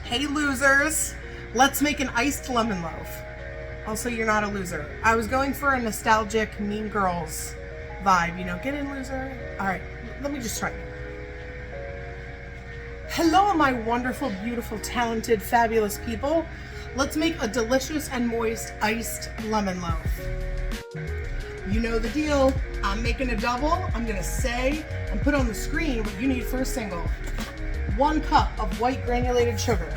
Hey losers, let's make an iced lemon loaf. Also, you're not a loser. I was going for a nostalgic Mean Girls vibe, you know, get in loser. All right, let me just try it. Hello, my wonderful, beautiful, talented, fabulous people. Let's make a delicious and moist iced lemon loaf. You know the deal. I'm making a double. I'm gonna say and put on the screen what you need for a single. 1 cup of white granulated sugar.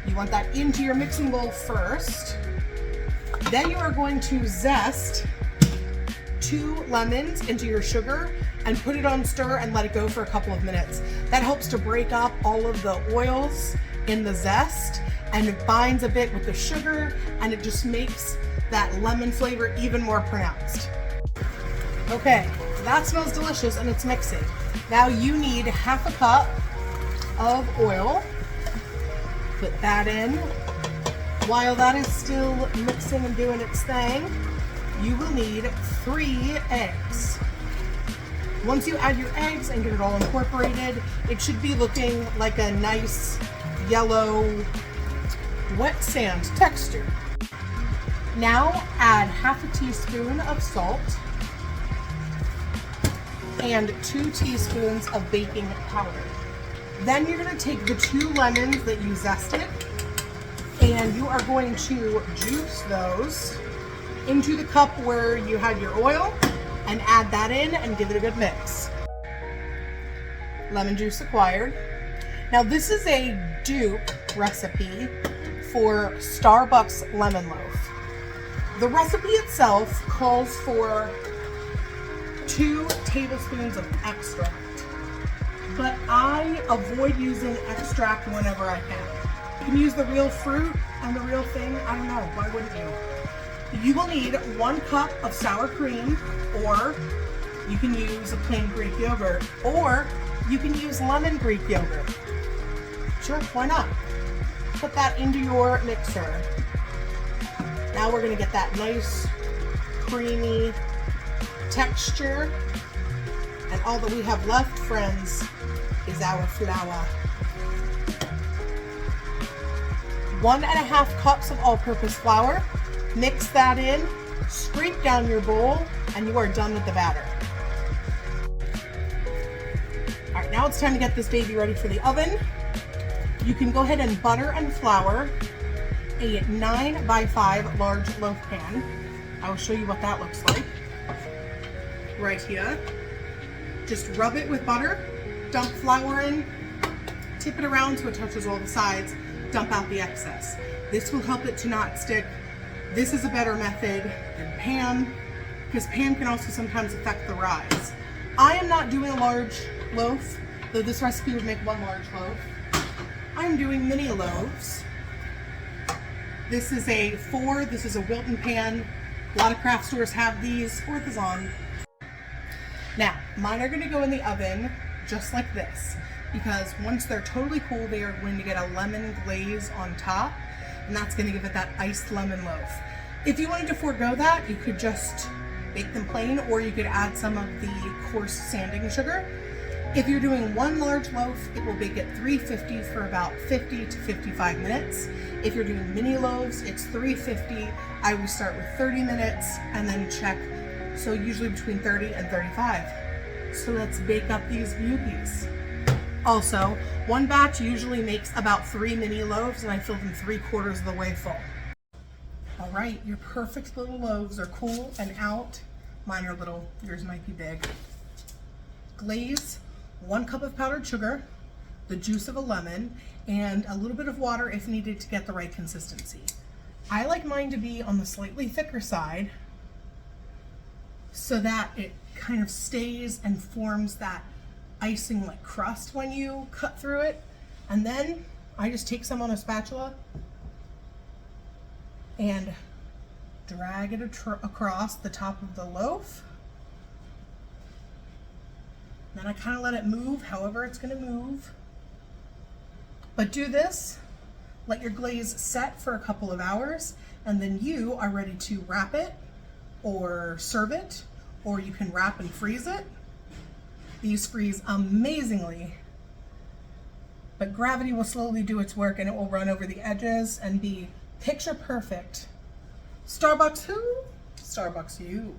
You want that into your mixing bowl first. Then you are going to zest 2 lemons into your sugar and put it on stir and let it go for a couple of minutes. That helps to break up all of the oils in the zest, and it binds a bit with the sugar, and it just makes that lemon flavor even more pronounced. Okay, that smells delicious and it's mixing. Now you need 1/2 cup of oil. Put that in. While that is still mixing and doing its thing, you will need 3 eggs. Once you add your eggs and get it all incorporated, it should be looking like a nice yellow wet sand texture. Now add 1/2 teaspoon of salt and 2 teaspoons of baking powder. Then you're going to take the 2 lemons that you zested and you are going to juice those into the cup where you had your oil and add that in and give it a good mix. Lemon juice acquired. Now this is a dupe recipe for Starbucks lemon loaf. The recipe itself calls for 2 tablespoons of extract, but I avoid using extract whenever I can. You can use the real fruit and the real thing. I don't know, why wouldn't you? You will need 1 cup of sour cream, or you can use a plain Greek yogurt, or you can use lemon Greek yogurt. Sure, why not? Put that into your mixer. Now we're gonna get that nice creamy texture, and all that we have left, friends, is our flour. 1½ cups of all-purpose flour. Mix that in, scrape down your bowl, and you are done with the batter. All right, now it's time to get this baby ready for the oven. You can go ahead and butter and flour a 9x5 large loaf pan. I will show you what that looks like right here. Just rub it with butter, dump flour in, tip it around so it touches all the sides, dump out the excess. This will help it to not stick. This is a better method than Pam, because Pam can also sometimes affect the rise. I am not doing a large loaf, though this recipe would make 1 large loaf. I'm doing mini loaves. This is a Wilton pan. A lot of craft stores have these. 4th is on. Now, mine are going to go in the oven just like this, because once they're totally cool, they are going to get a lemon glaze on top, and that's going to give it that iced lemon loaf. If you wanted to forego that, you could just bake them plain, or you could add some of the coarse sanding sugar. If you're doing 1 large loaf, it will bake at 350 for about 50 to 55 minutes. If you're doing mini loaves, it's 350. I would start with 30 minutes and then check, so usually between 30 and 35. So let's bake up these beauties. Also, 1 batch usually makes about 3 mini loaves, and I fill them 3/4 of the way full. All right, your perfect little loaves are cool and out. Mine are little, yours might be big. Glaze, 1 cup of powdered sugar, the juice of a lemon, and a little bit of water if needed to get the right consistency. I like mine to be on the slightly thicker side so that it kind of stays and forms that icing like crust when you cut through it. And then I just take some on a spatula and drag it across the top of the loaf. Then I kind of let it move however it's going to move. But do this, let your glaze set for a couple of hours, and then you are ready to wrap it or serve it, or you can wrap and freeze it. These freeze amazingly but gravity will slowly do its work and it will run over the edges and be picture perfect. Starbucks who? Starbucks you.